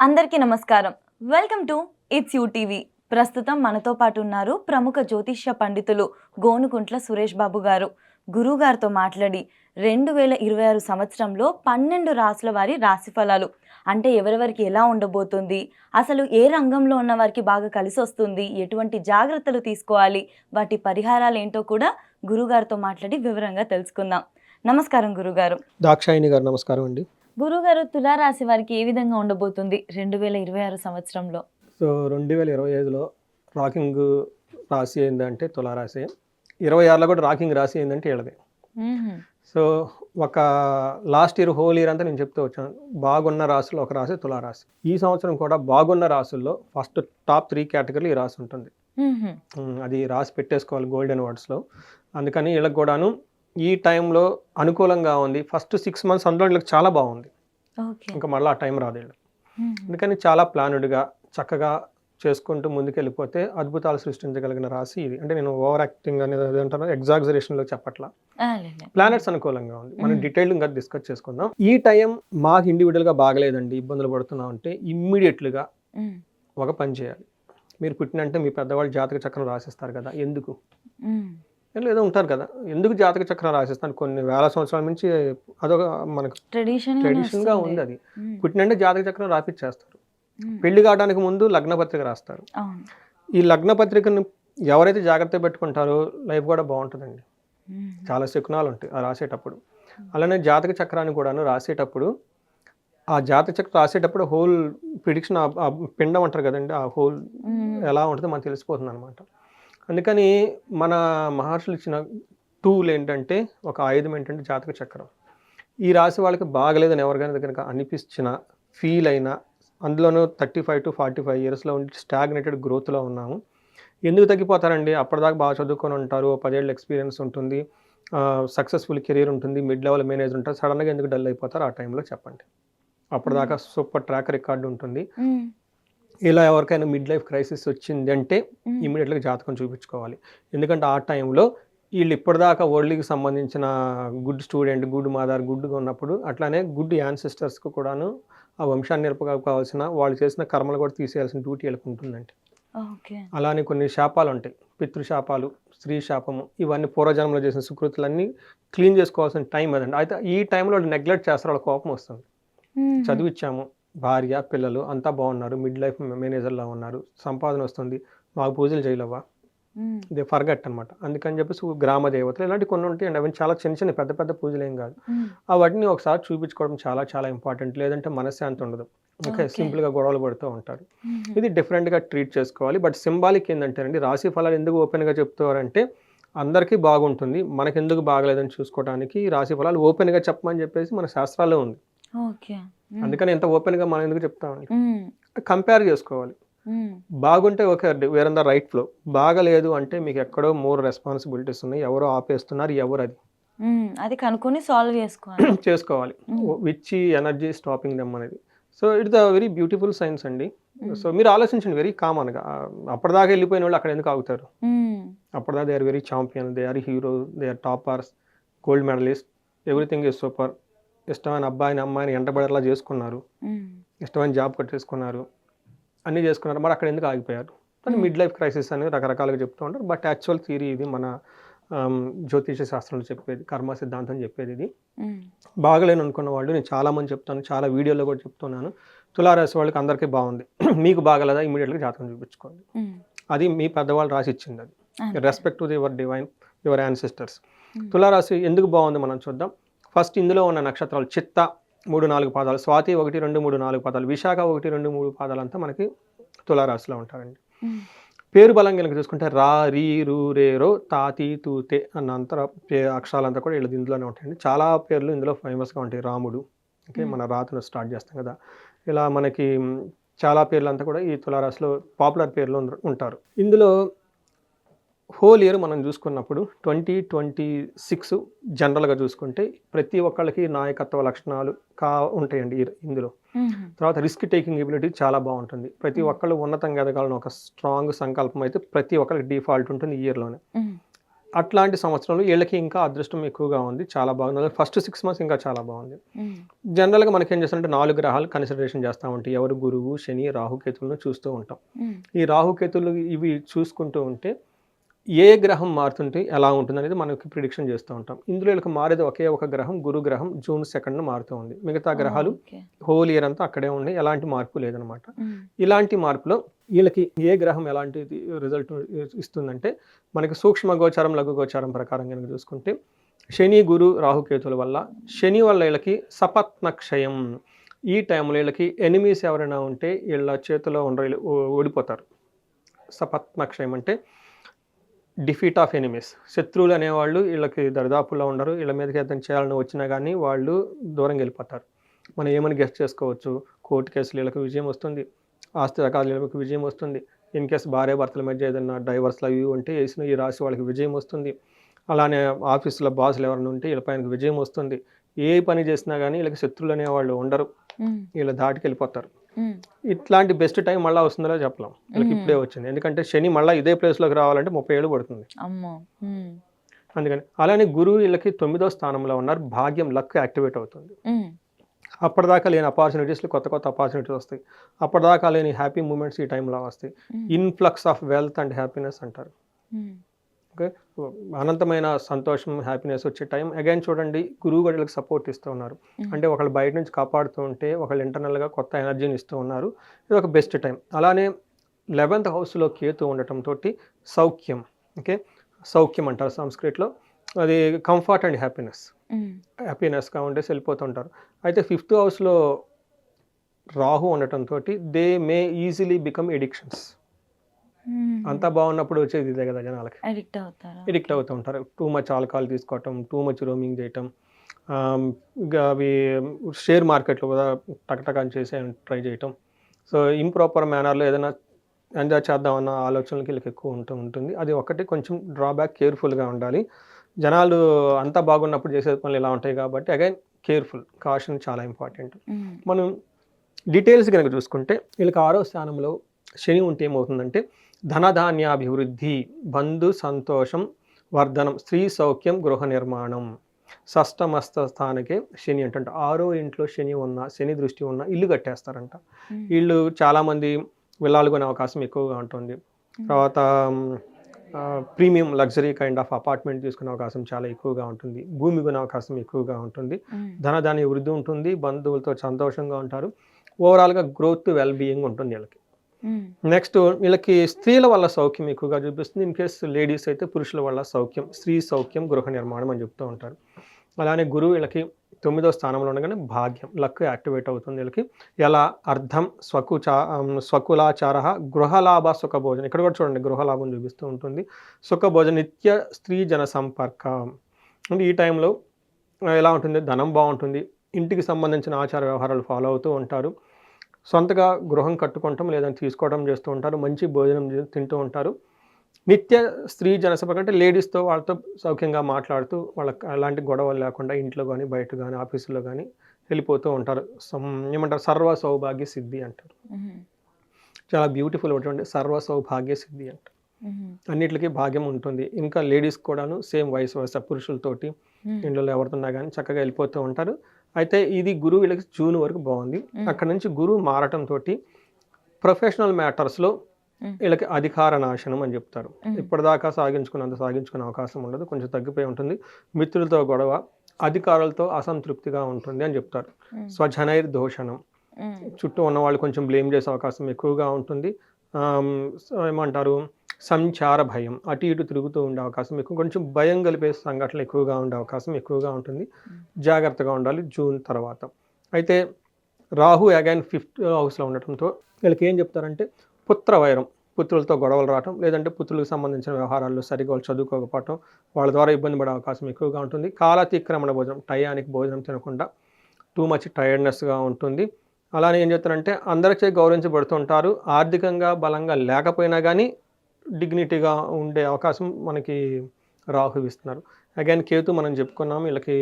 అందరికీ నమస్కారం. Welcome to it's you TV. ప్రస్తుతం మనతో పాటు ఉన్నారు ప్రముఖ జ్యోతిష్య పండితులు గోనుకుంట్ల సురేష్ బాబు గారు. గురువుగారితో మాట్లాడి 2026 సంవత్సరంలో 12 రాసుల వారి రాశి ఫలాలు అంటే ఎవరెవరికి ఎలా ఉండబోతుంది, అసలు ఏ రంగంలో ఉన్న వారికి బాగా కలిసి వస్తుంది, ఎటువంటి జాగ్రత్తలు తీసుకోవాలి, వాటి పరిహారాలు ఏంటో కూడా గురువుగారితో మాట్లాడి వివరంగా తెలుసుకుందాం. నమస్కారం గురుగారు. దాక్షాయిని గారు నమస్కారం అండి. గురుగారు, తులారాశి వారికి ఏ విధంగా ఉండబోతుంది 2026 సంవత్సరంలో? సో 2025లో రాకింగ్ రాశి ఏంటంటే తులారాశి, 26లో కూడా రాకింగ్ రాశి ఏంటంటే వీళ్ళది. సో ఒక లాస్ట్ ఇయర్ హోల్ ఇయర్ అంతా నేను చెప్తూ వచ్చాను, బాగున్న రాశుల్లో ఒక రాశి తులారాశి. ఈ సంవత్సరం కూడా బాగున్న రాశుల్లో ఫస్ట్ టాప్ 3 కేటగిరీలు ఈ రాశి ఉంటుంది. అది రాసి పెట్టేసుకోవాలి గోల్డెన్ వర్డ్స్లో. అందుకని వీళ్ళకి కూడాను ఈ టైంలో అనుకూలంగా ఉంది. ఫస్ట్ 6 months అందులో వీళ్ళకి చాలా బాగుంది. ఇంకా మళ్ళీ ఆ టైం రాదు వీళ్ళు. అందుకని చాలా ప్లానుడ్గా చక్కగా చేసుకుంటూ ముందుకెళ్ళిపోతే అద్భుతాలు సృష్టించగలిగిన రాశి ఇది. అంటే నేను ఓవర్ యాక్టింగ్ అనేది అంటాను, ఎగ్జాగ్జరేషన్లో చెప్పట్లా. ప్లానెట్స్ అనుకూలంగా ఉంది. మనం డీటెయిల్ ఇంకా డిస్కస్ చేసుకుందాం. ఈ టైం మాకు ఇండివిజువల్గా బాగలేదండి, ఇబ్బందులు పడుతున్నాం అంటే ఇమ్మీడియట్లుగా ఒక పని చేయాలి. మీరు పుట్టినంటే మీ పెద్దవాళ్ళు జాతక చక్రం రాసిస్తారు కదా, ఎందుకు ఏదో ఉంటారు కదా, ఎందుకు జాతక చక్రం రాసిస్తాను కొన్ని వేల సంవత్సరాల నుంచి అదొక మనకు ట్రెడిషన్గా ఉంది. అది పుట్టినంటే జాతక చక్రం రాపిచ్చేస్తారు. పెళ్లి కావడానికి ముందు లగ్న పత్రిక రాస్తారు. ఈ లగ్న పత్రికను ఎవరైతే జాగ్రత్త పెట్టుకుంటారో లైఫ్ కూడా బాగుంటుందండి. చాలా శకునాలు ఉంటాయి ఆ రాసేటప్పుడు. అలానే జాతక చక్రాన్ని కూడాను రాసేటప్పుడు, ఆ జాతక చక్రం రాసేటప్పుడు హోల్ ప్రిడిక్షన్, ఆ పిండం అంటారు కదండి, ఆ హోల్ ఎలా ఉంటుందో మనకు తెలిసిపోతుంది అనమాట. అందుకని మన మహర్షులు ఇచ్చిన టూల్ ఏంటంటే, ఒక ఆయుధం ఏంటంటే జాతక చక్రం. ఈ రాశి వాళ్ళకి బాగలేదని ఎవరికైనా దగ్గర అనిపించిన, ఫీల్ అయినా, అందులోనూ 35 to 45 yearsలో ఉండి స్టాగ్నేటెడ్ గ్రోత్లో ఉన్నాము. ఎందుకు తగ్గిపోతారండి? అప్పటిదాకా బాగా చదువుకొని ఉంటారు, 10 ఏళ్ళ ఎక్స్పీరియన్స్ ఉంటుంది, సక్సెస్ఫుల్ కెరీర్ ఉంటుంది, మిడ్ లెవెల్ మేనేజర్ ఉంటారు, సడన్గా ఎందుకు డల్ అయిపోతారు ఆ టైంలో చెప్పండి? అప్పటిదాకా సూపర్ ట్రాక్ రికార్డు ఉంటుంది. ఇలా ఎవరికైనా మిడ్ లైఫ్ క్రైసిస్ వచ్చింది అంటే ఇమీడియట్గా జాతకం చూపించుకోవాలి. ఎందుకంటే ఆ టైంలో వీళ్ళు ఇప్పటిదాకా వరల్డ్కి సంబంధించిన గుడ్ స్టూడెంట్, గుడ్ మదర్, గుడ్గా ఉన్నప్పుడు అట్లానే గుడ్ యాన్సిస్టర్స్కి కూడాను ఆ వంశాన్ని నిలుపుకోవాల్సిన, వాళ్ళు చేసిన కర్మలు కూడా తీసేయాల్సిన డ్యూటీ వీళ్ళకి ఉంటుందండి. అలానే కొన్ని శాపాలు ఉంటాయి, పితృశాపాలు, స్త్రీ శాపము, ఇవన్నీ పూర్వజన్మలో చేసిన సుకృతులన్నీ క్లీన్ చేసుకోవాల్సిన టైం అదండి. అయితే ఈ టైంలో వాళ్ళు నెగ్లెక్ట్ చేస్తారు, వాళ్ళ కోపం వస్తుంది. చదివిచ్చాము, భార్య పిల్లలు అంతా బాగున్నారు, మిడ్ లైఫ్ మేనేజర్లా ఉన్నారు, సంపాదన వస్తుంది, మాకు పూజలు చేయలేవా, దే ఫర్గట్ అనమాట. అందుకని చెప్పేసి గ్రామ దేవతలు ఇలాంటి కొన్ని ఉంటాయి అండి. అవి చాలా చిన్న చిన్న పెద్ద పెద్ద పూజలు ఏం కాదు. వాటిని ఒకసారి చూపించుకోవడం చాలా చాలా ఇంపార్టెంట్. లేదంటే మనశ్శాంతి ఉండదు. ఓకే, సింపుల్గా గొడవలు పడుతూ ఉంటారు. ఇది డిఫరెంట్గా ట్రీట్ చేసుకోవాలి. బట్ సింబాలిక్ ఏంటంటేనండి, రాశి ఫలాలు ఎందుకు ఓపెన్గా చెప్తారంటే అందరికీ బాగుంటుంది, మనకెందుకు బాగలేదని చూసుకోవడానికి రాశి ఫలాలు ఓపెన్గా చెప్పమని చెప్పేసి మన శాస్త్రాల్లో ఉంది. అందుకని ఎంత ఓపెన్గా మనం ఎందుకు చెప్తామండి? కంపేర్ చేసుకోవాలి. బాగుంటే okay, wear the right flow. బాగలేదు అంటే మీకు ఎక్కడో మోర్ రెస్పాన్సిబిలిటీస్ ఉన్నాయి, ఎవరో ఆపేస్తున్నారు, ఎవరు అది కనుక్కొని సాల్వ్ చేసుకోవాలి. విచ్ ఎనర్జీ స్టాపింగ్ దెమ్ అనేది. So it's the very beautiful science అండి. సో మీరు ఆలోచించండి, వెరీ కామన్గా. అప్పటిదాకా వెళ్ళిపోయిన వాళ్ళు అక్కడ ఎందుకు ఆగుతారు? అప్పటిదాకా they are very champion, they are hero, they are toppers, gold medallist, everything is super. ఇష్టమైన అబ్బాయిని అమ్మాయిని ఎంటబడేలా చేసుకున్నారు, ఇష్టమైన జాబ్ కట్టేసుకున్నారు, అన్నీ చేసుకున్నారు, మరి అక్కడ ఎందుకు ఆగిపోయారు? కానీ మిడ్ లైఫ్ క్రైసిస్ అని రకరకాలుగా చెప్తూ ఉంటారు. బట్ యాక్చువల్ థియరీ ఇది, మన జ్యోతిష శాస్త్రంలో చెప్పేది, కర్మ సిద్ధాంతం చెప్పేది ఇది. బాగలేను అనుకున్న వాళ్ళు, నేను చాలామంది చెప్తాను, చాలా వీడియోలో కూడా చెప్తున్నాను, తులారాశి వాళ్ళకి అందరికీ బాగుంది, మీకు బాగలేదా ఇమీడియట్గా జాతకం చూపించుకోండి. అది మీ పెద్దవాళ్ళు రాసి ఇచ్చింది. అది respect to your divine, your ancestors. తులారాశి ఎందుకు బాగుంది మనం చూద్దాం. ఫస్ట్ ఇందులో ఉన్న నక్షత్రాలు చిత్త 3-4 పాదాలు, స్వాతి 1-2-3-4 పాదాలు, విశాఖ 1-2-3 పాదాలు అంతా మనకి తులారాశిలో ఉంటారండి. పేరు బలం కనుక చూసుకుంటే రా, రీ, రూ, రే, రో, తాతి, తూతే అన్న అంతర అక్షరాలంతా కూడా వీళ్ళది ఇందులోనే ఉంటాయండి. చాలా పేర్లు ఇందులో ఫేమస్గా ఉంటాయి. రాముడు, ఓకే, మన రాతను స్టార్ట్ చేస్తాం కదా, ఇలా మనకి చాలా పేర్లు అంతా కూడా ఈ తులారాశిలో పాపులర్ పేర్లు ఉంటారు. ఇందులో హోల్ ఇయర్ మనం చూసుకున్నప్పుడు 2026 జనరల్గా చూసుకుంటే ప్రతి ఒక్కళ్ళకి నాయకత్వ లక్షణాలు ఉంటాయండి ఇందులో. తర్వాత రిస్క్ టేకింగ్ ఎబిలిటీ చాలా బాగుంటుంది. ప్రతి ఒక్కళ్ళు ఉన్నతంగా ఎదగాలని ఒక స్ట్రాంగ్ సంకల్పం అయితే ప్రతి ఒక్కరికి డిఫాల్ట్ ఉంటుంది ఈ ఇయర్లోనే. అట్లాంటి సంవత్సరంలో వీళ్ళకి ఇంకా అదృష్టం ఎక్కువగా ఉంది, చాలా బాగుంది. ఫస్ట్ 6 మంత్స్ ఇంకా చాలా బాగుంది. జనరల్గా మనకి ఏం చేస్తామంటే 4 గ్రహాలు కన్సిడరేషన్ చేస్తూ ఉంటాయి. ఎవరు గురువు, శని, రాహుకేతువులను చూస్తూ ఉంటాం. ఈ రాహుకేతువులు ఇవి చూసుకుంటూ ఉంటే ఏ గ్రహం మారుతుంటే ఎలా ఉంటుంది అనేది మనకి ప్రిడిక్షన్ చేస్తూ ఉంటాం. ఇందులో వీళ్ళకి మారేది ఒకే ఒక గ్రహం, గురు గ్రహం జూన్ 2న మారుతూ ఉంది. మిగతా గ్రహాలు హోల్ ఇయర్ అంతా అక్కడే ఉన్నాయి, ఎలాంటి మార్పు లేదనమాట. ఇలాంటి మార్పులో వీళ్ళకి ఏ గ్రహం ఎలాంటి రిజల్ట్ ఇస్తుందంటే మనకి సూక్ష్మ గోచారం, లఘు గోచారం ప్రకారం కనుక చూసుకుంటే శని, గురు, రాహుకేతుల వల్ల శని వల్ల వీళ్ళకి సపత్న క్షయం. ఈ టైంలో వీళ్ళకి ఎనిమీస్ ఎవరైనా ఉంటే వీళ్ళ చేతిలో ఓడిపోతారు. సపత్న క్షయం అంటే డిఫీట్ ఆఫ్ ఎనిమీస్. శత్రువులు అనేవాళ్ళు వీళ్ళకి దరిదాపుల్లో ఉండరు. వీళ్ళ మీదకి ఏదైనా చేయాలని వచ్చినా కానీ వాళ్ళు దూరంగా వెళ్ళిపోతారు. మనం ఏమని గెస్ట్ చేసుకోవచ్చు, కోర్టు కేసులు వీళ్ళకి విజయం వస్తుంది, ఆస్తి రకాల వీళ్ళకి విజయం వస్తుంది. ఇన్ కేసు భార్య భర్తల మధ్య ఏదైనా డైవర్స్లు అవి ఉంటే వేసిన ఈ రాశి వాళ్ళకి విజయం వస్తుంది. అలానే ఆఫీసులో బాసులు ఎవరైనా ఉంటే వీళ్ళ పైన విజయం వస్తుంది. ఏ పని చేసినా కానీ వీళ్ళకి శత్రువులు అనేవాళ్ళు ఉండరు, వీళ్ళ దాటికి వెళ్ళిపోతారు. ఇట్లాంటి బెస్ట్ టైం మళ్ళీ వస్తుందో చెప్పలేం, వీళ్ళకి ఇప్పుడే వచ్చింది. ఎందుకంటే శని మళ్ళీ ఇదే ప్లేస్లోకి రావాలంటే 30 ఏళ్ళు పడుతుంది. అందుకని అలానే గురువు వీళ్ళకి 9వ స్థానంలో ఉన్నారు. భాగ్యం, లక్ యాక్టివేట్ అవుతుంది. అప్పటిదాకా లేని ఆపర్చునిటీస్లో కొత్త కొత్త ఆపర్చునిటీస్ వస్తాయి. అప్పటిదాకా లేని హ్యాపీ మూమెంట్స్ ఈ టైంలో వస్తాయి. Influx of wealth and happiness అంటారు. ఓకే, అనంతమైన సంతోషం, హ్యాపీనెస్ వచ్చే టైం. అగైన్ చూడండి, గురువు కూడా వీళ్ళకి సపోర్ట్ ఇస్తూ ఉన్నారు. అంటే ఒకళ్ళు బయట నుంచి కాపాడుతూ ఉంటే ఒకళ్ళు ఇంటర్నల్గా కొత్త ఎనర్జీని ఇస్తూ ఉన్నారు. ఇది ఒక బెస్ట్ టైం. అలానే 11th హౌస్లో కేతు ఉండటంతో సౌఖ్యం. ఓకే, సౌఖ్యం అంటారు సంస్కృతిలో. అది కంఫర్ట్ అండ్ హ్యాపీనెస్గా ఉండేసి వెళ్ళిపోతుంటారు. అయితే 5th హౌస్లో రాహు ఉండటంతో they may easily become addictions. అంతా బాగున్నప్పుడు వచ్చేది ఇదే కదా, జనాలకి ఎడిక్ట్ అవుతూ ఉంటారు. టూ మచ్ ఆల్కహాల్ తీసుకోవటం, టూ మచ్ రోమింగ్ చేయటం, ఇంకా అవి షేర్ మార్కెట్లో కూడా టకటకాని చేసే ట్రై చేయటం. సో ఇంప్రాపర్ మేనర్లో ఏదైనా ఎంజాయ్ చేద్దామన్న ఆలోచనలకి వీళ్ళకి ఎక్కువ ఉంటుంది. అది ఒకటి కొంచెం డ్రాబ్యాక్, కేర్ఫుల్గా ఉండాలి. జనాలు అంతా బాగున్నప్పుడు చేసే పనులు ఇలా ఉంటాయి కాబట్టి అగైన్ కేర్ఫుల్, కాషన్ చాలా ఇంపార్టెంట్. మనం డీటెయిల్స్ కనుక చూసుకుంటే వీళ్ళకి 6వ స్థానంలో శని ఉంటే ఏమవుతుందంటే ధనధాన్యాభివృద్ధి, బంధు సంతోషం, వర్ధనం, స్త్రీ సౌఖ్యం, గృహ నిర్మాణం. షష్టమస్త స్థానకే శని అంటే 6వ ఇంట్లో శని ఉన్న, శని దృష్టి ఉన్న ఇల్లు కట్టేస్తారంట. వీళ్ళు చాలామంది విల్లాలు కొనే అవకాశం ఎక్కువగా ఉంటుంది. తర్వాత premium luxury kind of apartment తీసుకునే అవకాశం చాలా ఎక్కువగా ఉంటుంది. భూమి కొనే అవకాశం ఎక్కువగా ఉంటుంది. ధనధాన్య వృద్ధి ఉంటుంది. బంధువులతో సంతోషంగా ఉంటారు. ఓవరాల్గా గ్రోత్, వెల్ బీయింగ్ ఉంటుంది వీళ్ళకి. నెక్స్ట్ వీళ్ళకి స్త్రీల వల్ల సౌఖ్యం ఎక్కువగా చూపిస్తుంది. ఇన్ కేస్ లేడీస్ అయితే పురుషుల వల్ల సౌఖ్యం, స్త్రీ సౌఖ్యం, గృహ నిర్మాణం అని చెప్తూ ఉంటారు. అలానే గురువు వీళ్ళకి 9వ స్థానంలో ఉండగానే భాగ్యం, లక్ యాక్టివేట్ అవుతుంది వీళ్ళకి. ఎలా అర్థం స్వకులాచార, గృహలాభ, సుఖభోజనం. ఇక్కడ కూడా చూడండి గృహలాభం చూపిస్తూ ఉంటుంది. సుఖభోజన, నిత్య స్త్రీ జన సంపర్కం. అంటే ఈ టైంలో ఎలా ఉంటుంది, ధనం బాగుంటుంది. ఇంటికి సంబంధించిన ఆచార వ్యవహారాలు ఫాలో అవుతూ ఉంటారు. సొంతగా గృహం కట్టుకోవటం లేదని తీసుకోవడం చేస్తూ ఉంటారు. మంచి భోజనం తింటూ ఉంటారు. నిత్య స్త్రీ జనసభ అంటే లేడీస్తో వాళ్ళతో సౌఖ్యంగా మాట్లాడుతూ వాళ్ళకి ఎలాంటి గొడవలు లేకుండా ఇంట్లో కానీ బయట కానీ ఆఫీసులో కానీ వెళ్ళిపోతూ ఉంటారు. ఏమంటారు, సర్వ సౌభాగ్య సిద్ధి అంటారు. చాలా బ్యూటిఫుల్ ఉంటుంది, సర్వ సౌభాగ్య సిద్ధి అంటారు. అన్నిటికీ భాగ్యం ఉంటుంది. ఇంకా లేడీస్ కూడాను సేమ్ వయసు పురుషులతోటి ఇంట్లో ఎవరుతున్నా కానీ చక్కగా వెళ్ళిపోతూ ఉంటారు. అయితే ఇది గురువు వీళ్ళకి జూన్ వరకు బాగుంది. అక్కడ నుంచి గురువు మారటంతో ప్రొఫెషనల్ మ్యాటర్స్లో వీళ్ళకి అధికార నాశనం అని చెప్తారు. ఇప్పటిదాకా సాగించుకునే అవకాశం ఉండదు, కొంచెం తగ్గిపోయి ఉంటుంది. మిత్రులతో గొడవ, అధికారులతో అసంతృప్తిగా ఉంటుంది అని చెప్తారు. స్వజనైర్ దోషణం, చుట్టూ ఉన్న వాళ్ళు కొంచెం బ్లేమ్ చేసే అవకాశం ఎక్కువగా ఉంటుంది. ఏమంటారు, సంచార భయం, అటు ఇటు తిరుగుతూ ఉండే అవకాశం ఎక్కువ, కొంచెం భయం కలిపే సంఘటనలు ఎక్కువగా ఉండే అవకాశం ఎక్కువగా ఉంటుంది. జాగ్రత్తగా ఉండాలి జూన్ తర్వాత. అయితే రాహు అగైన్ 5th హౌస్లో ఉండటంతో వీళ్ళకి ఏం చెప్తారంటే పుత్ర వైరం, పుత్రులతో గొడవలు రావటం, లేదంటే పుత్రులకు సంబంధించిన వ్యవహారాల్లో సరిగా వాళ్ళు చదువుకోకపోవటం, వాళ్ళ ద్వారా ఇబ్బంది పడే అవకాశం ఎక్కువగా ఉంటుంది. కాలాతిక్రమణ భోజనం, టయానికి భోజనం తినకుండా టూ మచ్ టైర్డ్నెస్గా ఉంటుంది. అలానే ఏం చెప్తారంటే అందరికీ గౌరవించబడుతుంటారు. ఆర్థికంగా బలంగా లేకపోయినా కానీ డిగ్నిటీగా ఉండే అవకాశం మనకి రాహు ఇస్తున్నారు. అగైన్ కేతు మనం చెప్పుకున్నాము, వీళ్ళకి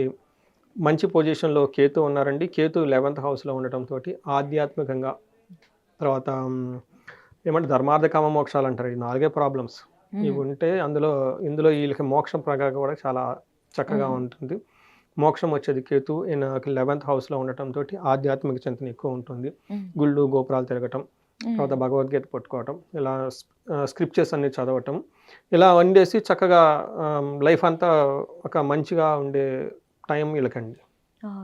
మంచి పొజిషన్లో కేతు ఉన్నారండి. కేతు 11th హౌస్లో ఉండటంతో ఆధ్యాత్మికంగా, తర్వాత ఏమంటే ధర్మార్థ కామ మోక్షాలు అంటారు. ఈ 4 ప్రాబ్లమ్స్ ఇవి ఉంటే ఇందులో వీళ్ళకి మోక్షం ప్రగా కూడా చాలా చక్కగా ఉంటుంది. మోక్షం వచ్చేది కేతు 11th హౌస్లో ఉండటంతో ఆధ్యాత్మిక చింతన ఎక్కువ ఉంటుంది. గుళ్ళు గోపురాలు తిరగటం, తర్వాత భగవద్గీత పట్టుకోవటం, ఇలా స్క్రిప్చర్స్ అన్ని చదవటం, ఇలా వండేసి చక్కగా లైఫ్ అంతా ఒక మంచిగా ఉండే టైం వీళ్ళకండి.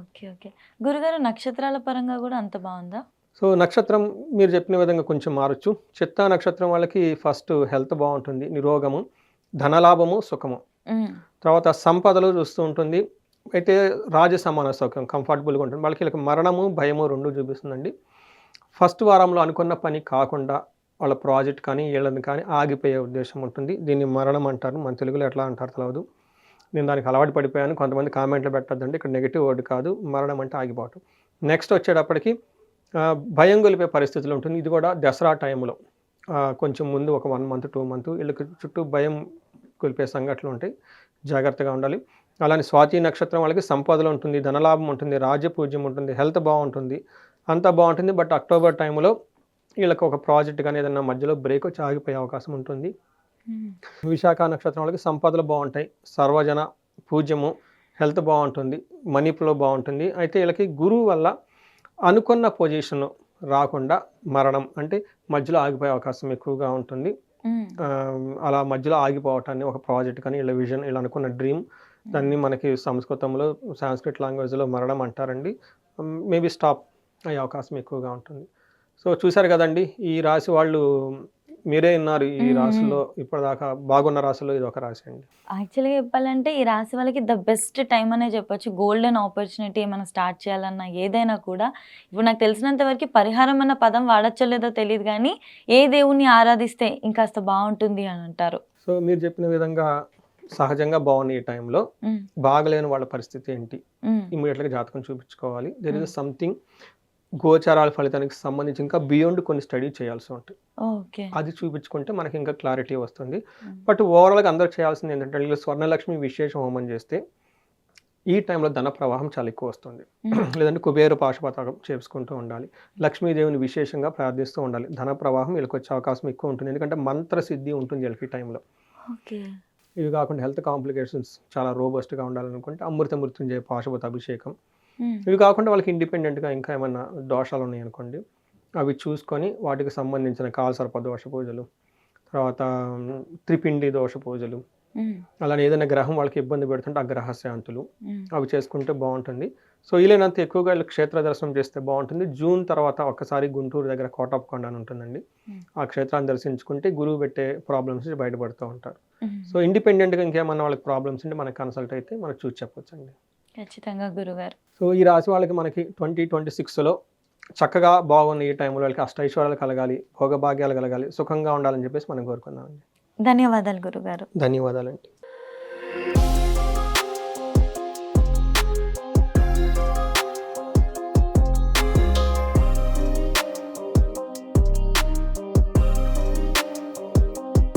ఓకే. ఓకే. గురుగారు నక్షత్రాల పరంగా కూడా అంత బావుందా? సో నక్షత్రం మీరు చెప్పిన విధంగా కొంచెం మారొచ్చు. చిత్తా నక్షత్రం వాళ్ళకి ఫస్ట్ హెల్త్ బాగుంటుంది, నిరోగము, ధనలాభము, సుఖము, తర్వాత సంపదలు చూస్తూ ఉంటుంది. అయితే రాజసమాన సౌఖ్యం, కంఫర్టబుల్గా ఉంటుంది. వీళ్ళకి మరణము, భయము రెండు చూపిస్తుందండి. ఫస్ట్ వారంలో అనుకున్న పని కాకుండా వాళ్ళ ప్రాజెక్ట్ కానీ వీళ్ళని కానీ ఆగిపోయే ఉద్దేశం ఉంటుంది. దీన్ని మరణం అంటారు, మన తెలుగులో ఎట్లా అంటారు తెలియదు. నేను దానికి అలవాటు పడిపోయాను. కొంతమంది కామెంట్లు పెట్టద్దండి, ఇక్కడ నెగిటివ్ వర్డ్ కాదు, మరణం అంటే ఆగిపోవటం. నెక్స్ట్ వచ్చేటప్పటికి భయం గొలిపే పరిస్థితులు ఉంటుంది. ఇది కూడా దసరా టైంలో కొంచెం ముందు ఒక 1 month 2 months వీళ్ళకి చుట్టూ భయం గొలిపే సంఘటనలు ఉంటాయి, జాగ్రత్తగా ఉండాలి. అలానే స్వాతి నక్షత్రం వాళ్ళకి సంపదలు ఉంటుంది, ధనలాభం ఉంటుంది, రాజ్యపూజ్యం ఉంటుంది, హెల్త్ బాగుంటుంది, అంతా బాగుంటుంది. బట్ అక్టోబర్ టైంలో వీళ్ళకి ఒక ప్రాజెక్ట్ కానీ ఏదైనా మధ్యలో బ్రేక్ వచ్చి ఆగిపోయే అవకాశం ఉంటుంది. విశాఖ నక్షత్రం వాళ్ళకి సంపదలు బాగుంటాయి, సర్వజన పూజ్యము, హెల్త్ బాగుంటుంది, మనీ ఫ్లో బాగుంటుంది. అయితే వీళ్ళకి గురువు వల్ల అనుకున్న పొజిషన్ రాకుండా మరణం అంటే మధ్యలో ఆగిపోయే అవకాశం ఎక్కువగా ఉంటుంది. అలా మధ్యలో ఆగిపోవటాన్ని ఒక ప్రాజెక్ట్ కానీ వీళ్ళ విజన్, వీళ్ళు అనుకున్న డ్రీమ్, దాన్ని మనకి సంస్కృతంలో సాంస్క్రిట్ లాంగ్వేజ్లో మరణం అంటారండి. మేబీ స్టాప్ అయ్యే అవకాశం ఎక్కువగా ఉంటుంది. సో చూశారు కదండి, ఈ రాశి వాళ్ళు మీరే ఉన్నారు ఈ రాశిలో ఇప్పటిదాకా బాగున్న రాశిలో ఇది ఒక రాశి అండి. యాక్చువల్‌గా చెప్పాలంటే ఈ రాశి వాళ్ళకి ద బెస్ట్ టైమ్ అనే చెప్పొచ్చు. గోల్డెన్ ఆపర్చునిటీ ఏమైనా స్టార్ట్ చేయాలన్నా ఏదైనా కూడా. ఇప్పుడు నాకు తెలిసినంత వరకు పరిహారం అన్న పదం వాడచ్చో లేదో తెలీదు గానీ, ఏ దేవుణ్ణి ఆరాధిస్తే ఇంకాస్త బావుంటుంది అని అంటారు. సో మీరు చెప్పిన విధంగా సహజంగా బాగున్న ఈ టైంలో బాగలేని వాళ్ళ పరిస్థితి ఏంటి, ఇమ్మీడియట్గా జాతకం చూపించుకోవాలి. దెర్ ఇస్ సంథింగ్ గోచారాల ఫలితానికి సంబంధించి ఇంకా బియాండ్ కొన్ని స్టడీ చేయాల్సి ఉంటుంది. ఓకే. అది చూపించుకుంటే మనకి ఇంకా క్లారిటీ వస్తుంది. బట్ ఓవరాల్గా అందరూ చేయాల్సింది ఏంటంటే వీళ్ళు స్వర్ణలక్ష్మి విశేష హోమం చేస్తే ఈ టైంలో ధన ప్రవాహం చాలా ఎక్కువ వస్తుంది. లేదంటే కుబేర పాశుపతాకం చేసుకుంటూ ఉండాలి, లక్ష్మీదేవిని విశేషంగా ప్రార్థిస్తూ ఉండాలి. ధన ప్రవాహం వీళ్ళకి వచ్చే అవకాశం ఎక్కువ ఉంటుంది, ఎందుకంటే మంత్ర సిద్ధి ఉంటుంది వీళ్ళకి ఈ టైంలో. ఓకే. ఇవి కాకుండా హెల్త్ కాంప్లికేషన్స్ చాలా రోబస్ట్గా ఉండాలనుకుంటే అమృత మృత్యుంజయ పాశుపత అభిషేకం. ఇవి కాకుండా వాళ్ళకి ఇండిపెండెంట్గా ఇంకా ఏమైనా దోషాలు ఉన్నాయనుకోండి, అవి చూసుకొని వాటికి సంబంధించిన కాలసర్ప దోష పూజలు, తర్వాత త్రిపిండి దోష పూజలు, అలానే ఏదైనా గ్రహం వాళ్ళకి ఇబ్బంది పెడుతుంటే ఆ గ్రహ శాంతులు అవి చేసుకుంటే బాగుంటుంది. సో వీలైనంత ఎక్కువగా వీళ్ళు క్షేత్ర దర్శనం చేస్తే బాగుంటుంది. జూన్ తర్వాత ఒక్కసారి గుంటూరు దగ్గర కోటప్పకొండ అని ఉంటుందండి, ఆ క్షేత్రాన్ని దర్శించుకుంటే గురువు పెట్టే ప్రాబ్లమ్స్ బయటపడుతూ ఉంటారు. సో ఇండిపెండెంట్గా ఇంకేమన్నా వాళ్ళకి ప్రాబ్లమ్స్ ఉంటే మనకి కన్సల్ట్ అయితే మనకు చూసి చెప్పొచ్చండి. ఖచ్చితంగా గురుగారు. సో ఈ రాశి వాళ్ళకి మనకి 2026లో చక్కగా బాగున్న ఈ టైంలో వాళ్ళకి అష్టైశ్వర్యాలు కలగాలి, భోగభాగ్యాలు కలగాలి, సుఖంగా ఉండాలని చెప్పేసి మనం కోరుకుందామండి. ధన్యవాదాలు గురుగారు. ధన్యవాదాలండి.